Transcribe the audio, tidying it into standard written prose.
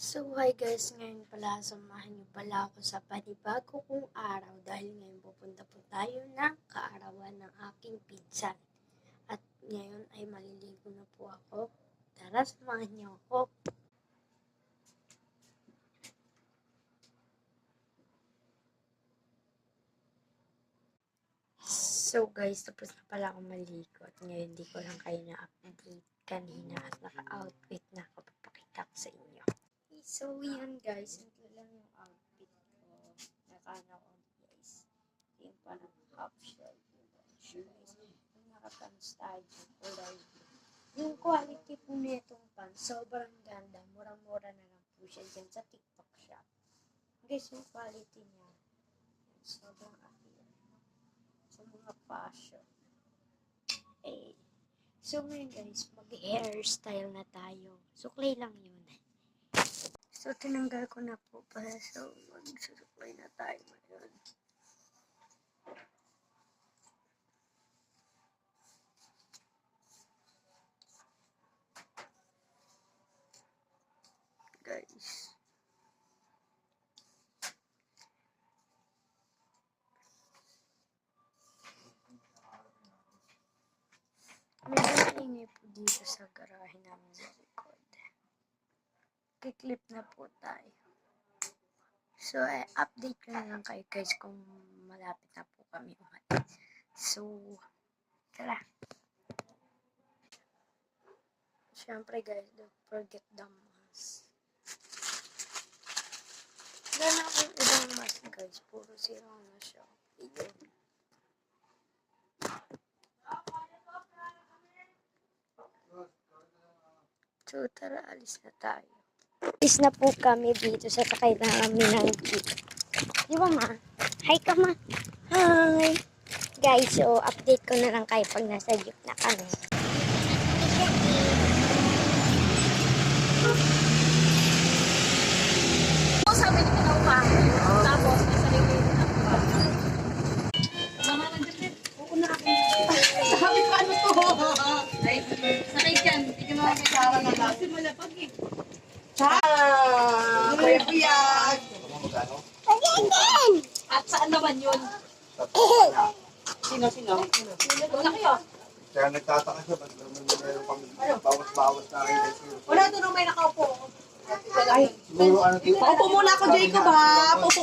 So hi guys, ngayon pala samahan niyo pala ako sa panibago kong araw dahil ngayon pupunta po tayo ng kaarawan ng aking pinsan. At ngayon ay maliligo na po ako. Tara, samahan niyo ako. So guys, tapos na pala ako maligo at ngayon di ko lang kayo na-update kanina at naka-outfit na ako, papakita ko sa inyo. So yan guys, ito lang yung outfit ko. Nakana ko guys. Yung parang half shell. Yung nakapants tayo kulay. Yung quality po nitong pants, sobrang ganda. Murang-mura na lang po siya dyan sa TikTok shop. Guys, yung quality niya, sobrang appeal. Sa mga fashion. Eh, so ngayon guys, mag-hairstyle na tayo. Suklay lang yun. So, tinanggal ko na po pala. So, magsusuklay na tayo ngayon. Guys. Medyo ingay po dito sa garahe namin sa likod. Kiklip na po tayo. So, update ko na lang kayo guys kung malapit na po kami umalis. So, tara. Siyempre guys, don't forget the mask. Wala na akong ibang mask guys. Puro sira na siya. Ayun. So, tara, alis na tayo. Alis na po kami dito sa sakay namin ng jeep. Di ba ma? Hi ka ma. Hi! Guys, so update ko na lang kayo pag nasa jeep na kami. Sabi ni Pinaw pa. Tapos, nasa likod na pa. Mama ng jeep. Oo na ako. Sabi ko ano to? Ay, sakay dyan. Hindi ka makakasara na lang. Kasi malapag eh. Kuya Biyag! At saan naman yun? Sino? Wala kayo? Kaya nagtataka siya, ba't naman meron pang bawas-bawas na rin. Wala doon may nakaupo. Siguro ano dito? Paupo muna ako, Jacob ha. Paupo